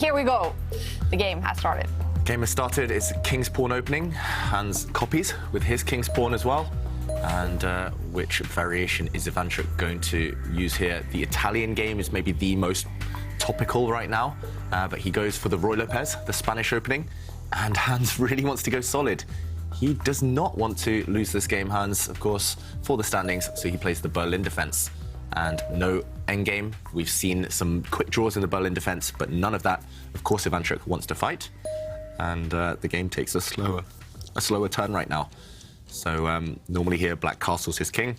Here we go. The game has started. Game has started. It's a king's pawn opening. Hans copies with his king's pawn as well. And which variation is Ivanchuk going to use here? The Italian game is maybe the most topical right now, but he goes for the Roy Lopez, the Spanish opening, and Hans really wants to go solid. He does not want to lose this game, Hans, of course, for the standings, so he plays the Berlin defense. And no endgame. We've seen some quick draws in the Berlin defense, but none of that. Of course, Ivanchuk wants to fight, and the game takes a slower turn right now. So normally here, black castles his king.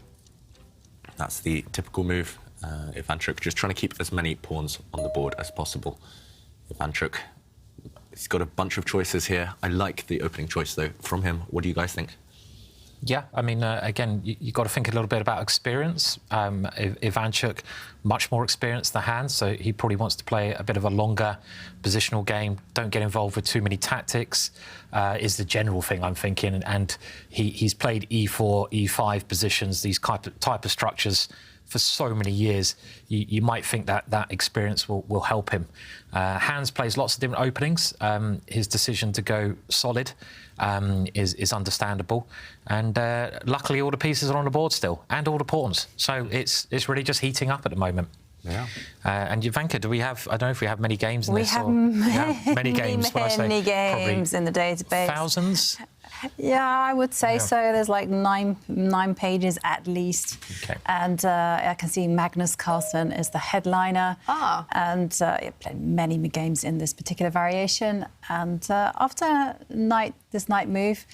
That's the typical move. Ivanchuk just trying to keep as many pawns on the board as possible. Ivanchuk, he's got a bunch of choices here. I like the opening choice, though, from him. What do you guys think? Yeah, I mean, again, you've got to think a little bit about experience. Ivanchuk, much more experienced than Hans, so he probably wants to play a bit of a longer positional game. Don't get involved with too many tactics, is the general thing I'm thinking. And he's played E4, E5 positions, these type of structures for so many years. You might think that experience will help him. Hans plays lots of different openings. His decision to go solid is understandable, and luckily all the pieces are on the board still, and all the pawns. So it's really just heating up at the moment. Yeah. And Ivanka, do we have? I don't know if we have many games in we this. Have many games. Many games in the database. Thousands. Yeah, I would say so. There's like nine pages at least. Okay. And I can see Magnus Carlsen is the headliner. And he played many games in this particular variation. And after this night move,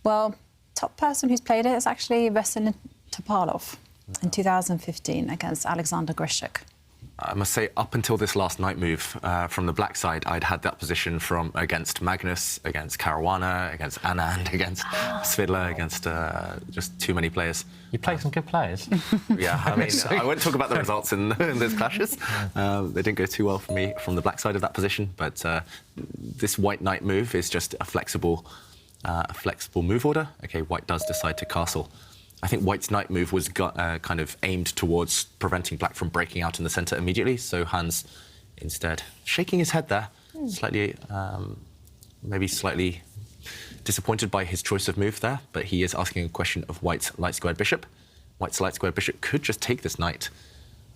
well, top person who's played it is actually Vasyl in 2015 against Alexander Grishuk. I must say, up until this last night move from the black side, I'd had that position from against Magnus, against Caruana, against Anand, against Svidler, against just too many players. You played some good players. Yeah, I mean, I won't talk about the results in those clashes. They didn't go too well for me from the black side of that position, but this white knight move is just a flexible move order. OK, white does decide to castle. I think white's knight move was kind of aimed towards preventing black from breaking out in the centre immediately, so Hans instead shaking his head there, maybe slightly disappointed by his choice of move there, but he is asking a question of white's light-squared bishop. White's light-squared bishop could just take this knight.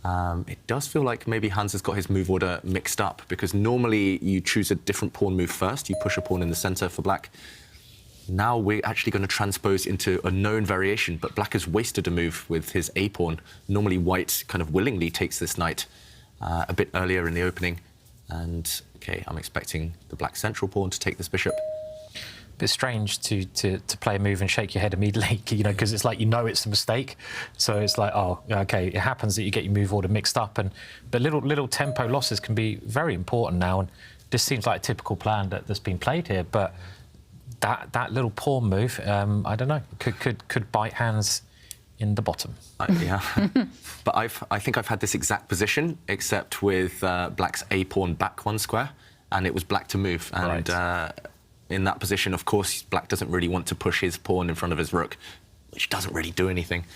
It does feel like maybe Hans has got his move order mixed up, because normally you choose a different pawn move first, you push a pawn in the centre for black. Now we're actually going to transpose into a known variation, but black has wasted a move with his A-pawn. Normally white kind of willingly takes this knight a bit earlier in the opening. And, OK, I'm expecting the black central pawn to take this bishop. A bit strange to play a move and shake your head immediately, you know, because it's like, it's a mistake. So it's like, oh, OK, it happens that you get your move order mixed up. But little tempo losses can be very important now. And this seems like a typical plan that's been played here. But that little pawn move, I don't know, could bite Hans in the bottom. Yeah, but I think I've had this exact position, except with black's A-pawn back one square, and it was black to move. And right. In that position, of course, black doesn't really want to push his pawn in front of his rook, which doesn't really do anything.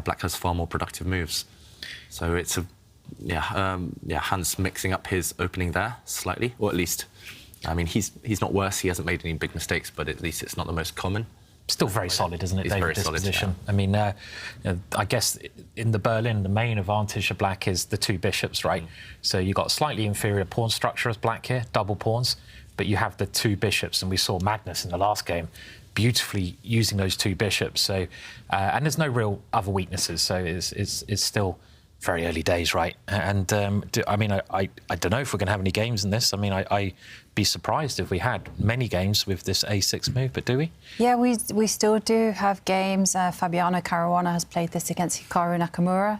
Black has far more productive moves. So it's Hans mixing up his opening there slightly, or at least, I mean, he's not worse. He hasn't made any big mistakes, but at least it's not the most common. Still very solid, isn't it, He's David, very this solid, position? Yeah. I mean, I guess in the Berlin, the main advantage of black is the two bishops, right? So you've got a slightly inferior pawn structure as black here, double pawns, but you have the two bishops, and we saw Magnus in the last game beautifully using those two bishops. So, and there's no real other weaknesses, so it's still very early days, right? And I mean, I don't know if we're going to have any games in this. I mean, I'd be surprised if we had many games with this A6 move, but do we? Yeah, we still do have games. Fabiano Caruana has played this against Hikaru Nakamura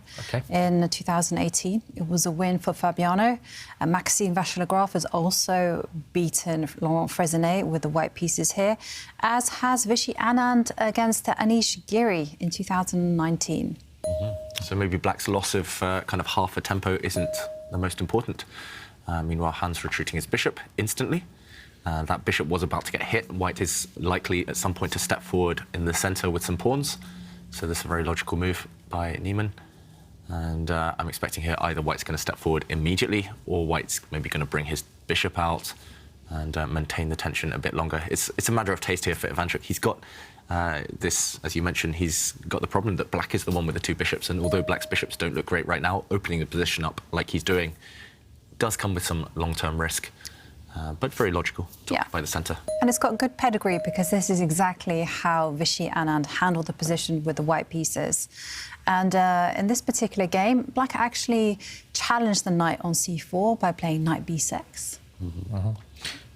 in 2018. It was a win for Fabiano. Maxime Vachier-Lagrave has also beaten Laurent Fressinet with the white pieces here, as has Vishy Anand against Anish Giri in 2019. So maybe black's loss of kind of half a tempo isn't the most important. Meanwhile, Hans retreating his bishop instantly. That bishop was about to get hit. White is likely at some point to step forward in the centre with some pawns. So this is a very logical move by Niemann. And I'm expecting here either white's going to step forward immediately, or white's maybe going to bring his bishop out and maintain the tension a bit longer. It's a matter of taste here for Ivanchuk. He's got this, as you mentioned, he's got the problem that black is the one with the 2 bishops, and although black's bishops don't look great right now, opening the position up like he's doing does come with some long-term risk, but very logical to occupy the centre. And it's got good pedigree because this is exactly how Vishy Anand handled the position with the white pieces. And in this particular game, black actually challenged the knight on c4 by playing knight b6.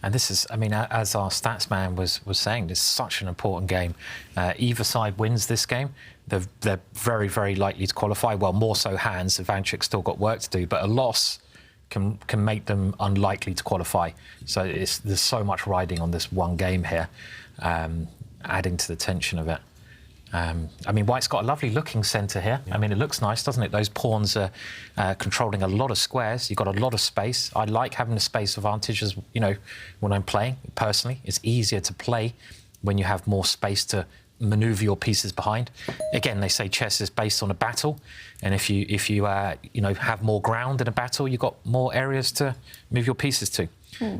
And this is, I mean, as our stats man was saying, this is such an important game. Either side wins this game, they're very, very likely to qualify. Well, more so hands. Ivanchuk's still got work to do, but a loss can make them unlikely to qualify. So there's so much riding on this one game here, adding to the tension of it. I mean, white's got a lovely looking centre here. I mean, it looks nice, doesn't it? Those pawns are controlling a lot of squares. You've got a lot of space. I like having the space advantage, as you know, when I'm playing personally. It's easier to play when you have more space to manoeuvre your pieces behind. Again, they say chess is based on a battle, and if you you know, have more ground in a battle, you've got more areas to move your pieces to.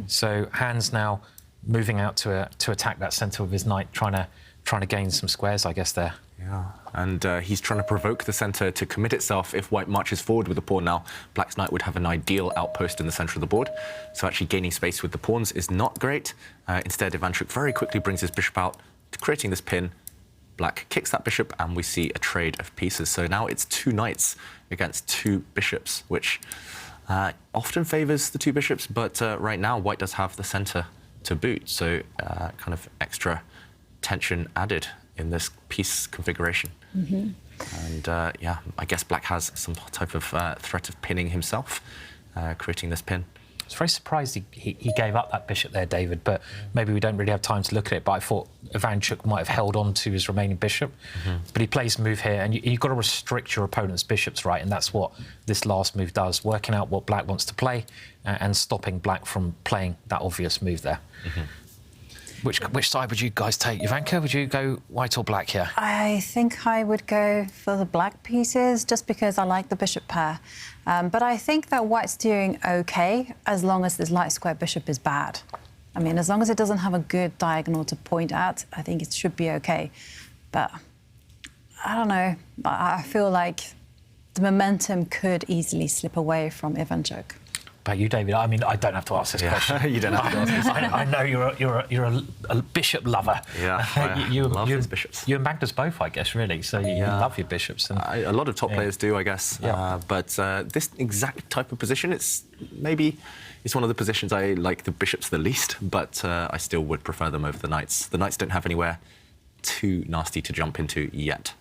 So Hans now moving out to attack that centre with his knight, trying to gain some squares, I guess, there. Yeah, and he's trying to provoke the centre to commit itself. If white marches forward with the pawn now, black's knight would have an ideal outpost in the centre of the board. So actually gaining space with the pawns is not great. Instead, Ivanchuk very quickly brings his bishop out, creating this pin. Black kicks that bishop, and we see a trade of pieces. So now it's 2 knights against 2 bishops, which often favours the 2 bishops, but right now white does have the centre to boot. So kind of extra tension added in this piece configuration. And yeah, I guess black has some type of threat of pinning himself, creating this pin. I was very surprised he gave up that bishop there, David, but maybe we don't really have time to look at it, but I thought Ivanchuk might have held on to his remaining bishop. But he plays a move here, and you've got to restrict your opponent's bishops, right? And that's what this last move does, working out what black wants to play and stopping black from playing that obvious move there. Which side would you guys take? Ivanka, would you go white or black here? I think I would go for the black pieces just because I like the bishop pair. But I think that white's doing OK as long as this light square bishop is bad. I mean, as long as it doesn't have a good diagonal to point at, I think it should be OK. But I don't know. I feel like the momentum could easily slip away from Ivanchuk. About you, David? I mean, I don't have to ask this question. You don't have to ask this. I know you're a bishop lover. Yeah, I love his bishops. You and Magnus both, I guess, really. So you love your bishops. And a lot of top players do, I guess. But this exact type of position, it's one of the positions I like the bishops the least, but I still would prefer them over the knights. The knights don't have anywhere too nasty to jump into yet.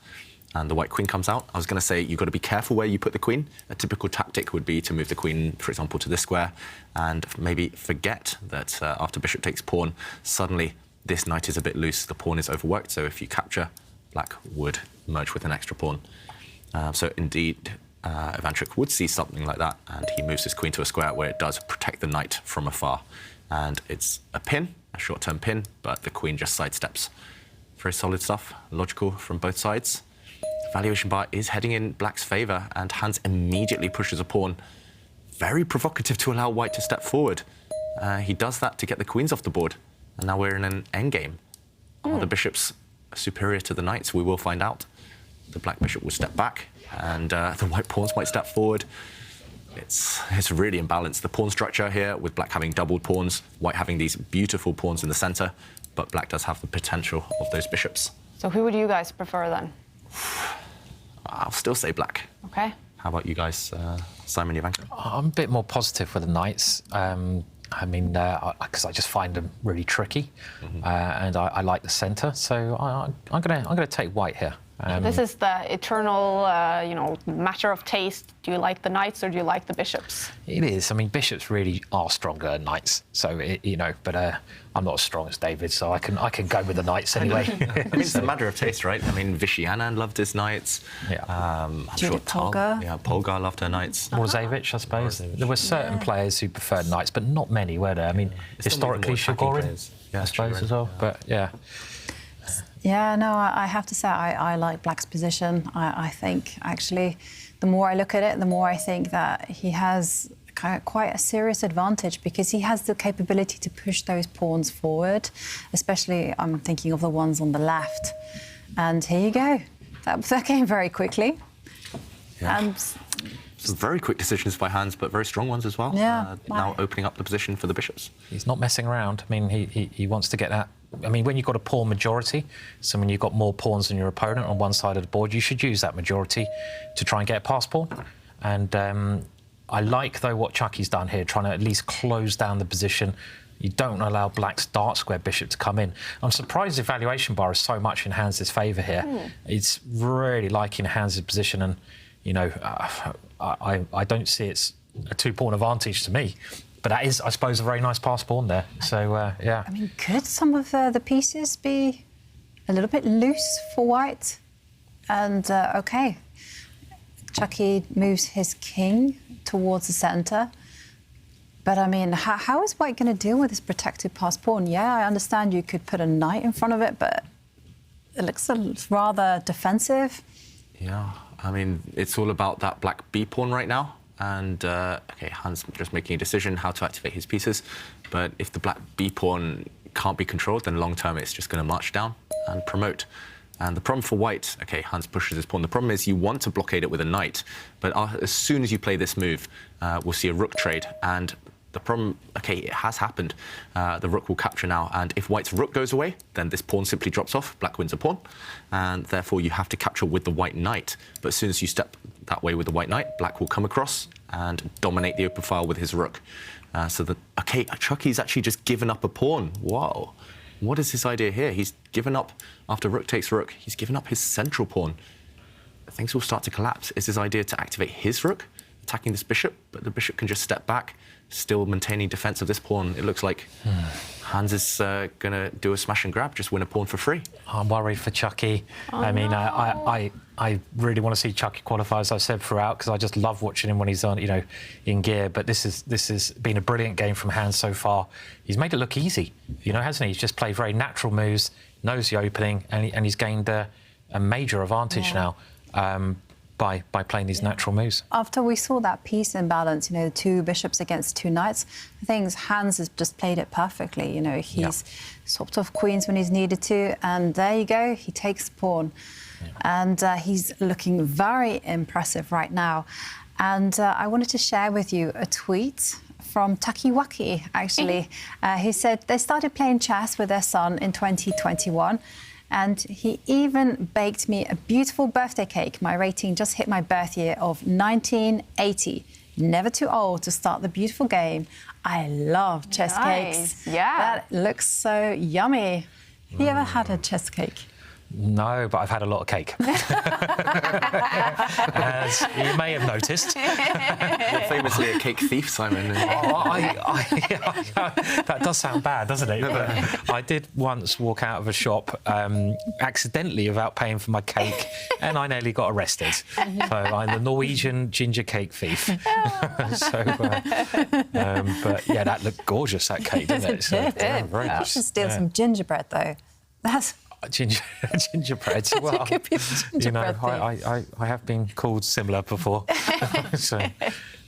And the white queen comes out. I was going to say, you've got to be careful where you put the queen. A typical tactic would be to move the queen, for example, to this square, and maybe forget that after bishop takes pawn, suddenly this knight is a bit loose, the pawn is overworked, so if you capture, black would merge with an extra pawn. So indeed, Ivanchuk would see something like that, and he moves his queen to a square where it does protect the knight from afar. And it's a pin, a short-term pin, but the queen just sidesteps. Very solid stuff, logical from both sides. Valuation bar is heading in black's favour, and Hans immediately pushes a pawn. Very provocative to allow white to step forward. He does that to get the queens off the board, and now we're in an endgame. Are the bishops superior to the knights? We will find out. The black bishop will step back, and the white pawns might step forward. It's really imbalanced. The pawn structure here, with black having doubled pawns, white having these beautiful pawns in the centre, but black does have the potential of those bishops. So who would you guys prefer then? I'll still say black. OK. How about you guys, Simon, Ivanka? I'm a bit more positive with the knights. I mean, because I just find them really tricky, and I like the centre. So I'm gonna take white here. This is the eternal, you know, matter of taste. Do you like the knights or do you like the bishops? It is. I mean, bishops really are stronger than knights. So you know, but I'm not as strong as David, so I can go with the knights anyway. I mean, it's a matter of taste, right? I mean, Vishy Anand loved his knights. Yeah. I'm sure Polgar loved her knights. Morzevich, I suppose. There were certain players who preferred knights, but not many, were there? I mean, historically, Shigorin, I suppose, as well. But yeah. Yeah, no, I have to say I like black's position. I think, actually, the more I look at it, the more I think that he has quite a serious advantage because he has the capability to push those pawns forward, especially I'm thinking of the ones on the left. And here you go. That came very quickly. Yeah. And some very quick decisions by Hans, but very strong ones as well. Yeah. Now opening up the position for the bishops. He's not messing around. I mean, he wants to get that. I mean, when you've got a pawn majority, so when you've got more pawns than your opponent on one side of the board, you should use that majority to try and get a pass pawn. And I like, though, what Chucky's done here, trying to at least close down the position. You don't allow Black's dark square bishop to come in. I'm surprised the evaluation bar is so much in Hans' favour here. It's really liking Hans' position, and, you know, I don't see it's a two-pawn advantage to me. But that is, I suppose, a very nice pass pawn there. So, yeah. I mean, could some of the pieces be a little bit loose for white? And, OK, Chucky moves his king towards the centre. But, I mean, how is white going to deal with this protected pass pawn? Yeah, I understand you could put a knight in front of it, but it looks rather defensive. Yeah, I mean, it's all about that black B pawn right now. And, OK, Hans just making a decision how to activate his pieces. But if the black B pawn can't be controlled, then long-term it's just going to march down and promote. And the problem for white, OK, Hans pushes his pawn. The problem is you want to blockade it with a knight. But as soon as you play this move, we'll see a rook trade. And the problem, OK, it has happened. The rook will capture now. And if white's rook goes away, then this pawn simply drops off. Black wins a pawn. And therefore, you have to capture with the white knight. But as soon as you step that way with the white knight, black will come across and dominate the open file with his rook. So that, OK, Chucky's actually just given up a pawn. Whoa. What is his idea here? He's given up, after rook takes rook, he's given up his central pawn. Things will start to collapse. Is his idea to activate his rook, attacking this bishop, but the bishop can just step back, still maintaining defense of this pawn? It looks like Hans is going to do a smash and grab, just win a pawn for free. I'm worried for Chucky. Oh, I mean, no. I really want to see Chucky qualify, as I've said throughout, because I just love watching him when he's on, you know, in gear. But this has been a brilliant game from Hans so far. He's made it look easy, you know, hasn't he? He's just played very natural moves, knows the opening, and he's gained a major advantage now. By playing these natural moves. After we saw that piece imbalance, you know, two bishops against two knights, I think Hans has just played it perfectly. You know, he's swapped off queens when he's needed to, and there you go, he takes the pawn. And he's looking very impressive right now. And I wanted to share with you a tweet from Takiwaki, actually. He said they started playing chess with their son in 2021. And he even baked me a beautiful birthday cake. My rating just hit my birth year of 1980. Never too old to start the beautiful game. I love chess cakes. Yeah. That looks so yummy. Have you ever had a chess cake? No, but I've had a lot of cake. As you may have noticed. You're famously a cake thief, Simon. That does sound bad, doesn't it? But I did once walk out of a shop accidentally without paying for my cake, and I nearly got arrested. So I'm the Norwegian ginger cake thief. But yeah, that looked gorgeous, that cake, didn't it? It did. You should steal some gingerbread, though. That's... Gingerbread. Well, could be gingerbread, you know, I have been called similar before.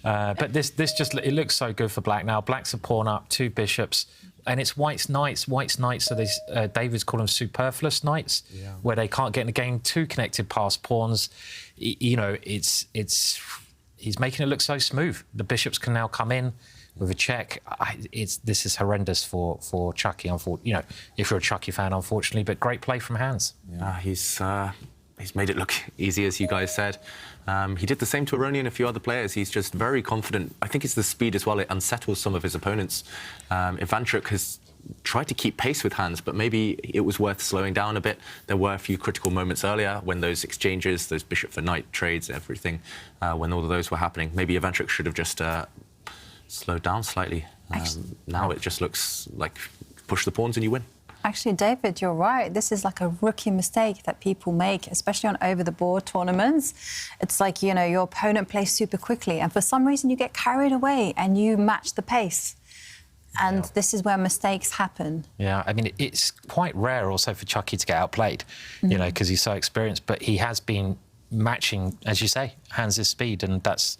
But this just, it looks so good for black now. Black's a pawn up, two bishops, and it's white's knights. So there's David's called them superfluous knights, where they can't get in the game. Two connected past pawns. You know, he's making it look so smooth. The bishops can now come in with a check. This is horrendous for Chucky, you know, if you're a Chucky fan, unfortunately, but great play from Hans. Yeah, he's made it look easy, as you guys said. He did the same to Aroni and a few other players. He's just very confident. I think it's the speed as well. It unsettles some of his opponents. Ivanchuk has tried to keep pace with Hans, but maybe it was worth slowing down a bit. There were a few critical moments earlier when those exchanges, those bishop for knight trades, everything, when all of those were happening. Maybe Ivanchuk should have just slowed down slightly. Now it just looks like push the pawns and you win. Actually, David, you're right. This is like a rookie mistake that people make, especially on over-the-board tournaments. It's like, you know, your opponent plays super quickly, and for some reason you get carried away and you match the pace. And this is where mistakes happen. Yeah, I mean, it's quite rare also for Chucky to get outplayed, you know, because he's so experienced. But he has been matching, as you say, Hans' speed, and that's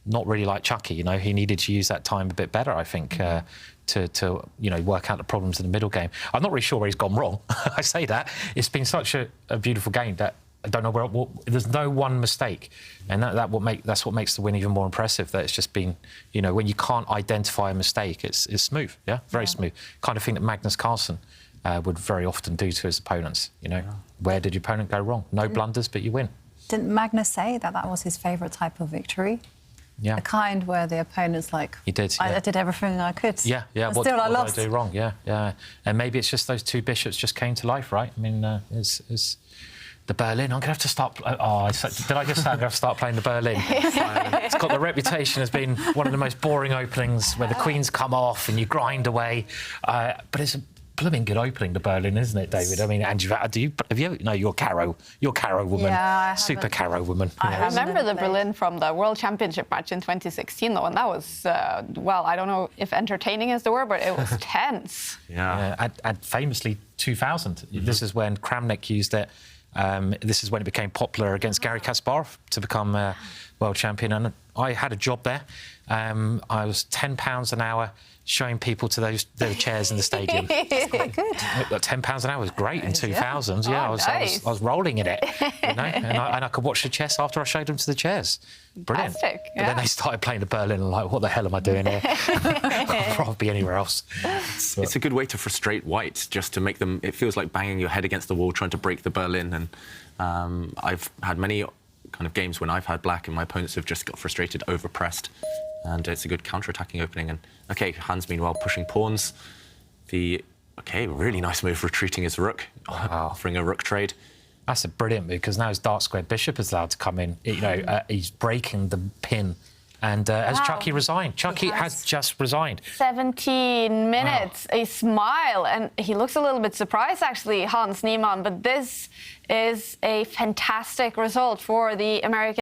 not really like Chucky. You know, he needed to use that time a bit better, I think, to you know, work out the problems in the middle game. I'm not really sure where he's gone wrong. I say that. It's been such a beautiful game that I don't know where. There's no one mistake, and that's what makes the win even more impressive. That it's just been, you know, when you can't identify a mistake, it's smooth, yeah, very smooth. Kind of thing that Magnus Carlsen would very often do to his opponents. You know, where did your opponent go wrong? No blunders, but you win. Didn't Magnus say that was his favourite type of victory? Yeah. The kind where the opponent's like, he did. Yeah. I did everything I could. Yeah, yeah. What did I do wrong? Yeah, yeah. And maybe it's just those two bishops just came to life, right? I mean, it's the Berlin. I'm going to have to start. Did I just say I'm going to have to start playing the Berlin? It's got the reputation as being one of the most boring openings where the queens come off and you grind away. But it's a blooming good opening, the Berlin, isn't it, David? I mean, have you? No, you're Caro woman. Yeah, super Caro woman. I remember the Berlin from the World Championship match in 2016, though, and that was, well, I don't know if entertaining is the word, but it was tense. Yeah. And famously, 2000. This is when Kramnik used it. This is when it became popular against Garry Kasparov to become world champion. And I had a job there. I was £10 an hour showing people to those chairs in the stadium. That's quite good. £10 an hour was great in 2000. Yeah, nice. I was rolling in it, you know, and I could watch the chess after I showed them to the chairs. Brilliant. Fantastic, But then they started playing the Berlin and like, what the hell am I doing here? I'd rather be anywhere else. It's a good way to frustrate white, just to make them. It feels like banging your head against the wall trying to break the Berlin. And I've had many kind of games when I've had black and my opponents have just got frustrated, overpressed. And it's a good counter-attacking opening. And OK, Hans meanwhile pushing pawns. Really nice move, retreating his rook, offering a rook trade. That's a brilliant move, because now his dark square bishop is allowed to come in. You know, he's breaking the pin. And has Chucky resigned? Chucky has just resigned. 17 minutes, a smile, and he looks a little bit surprised, actually, Hans Niemann. But this is a fantastic result for the American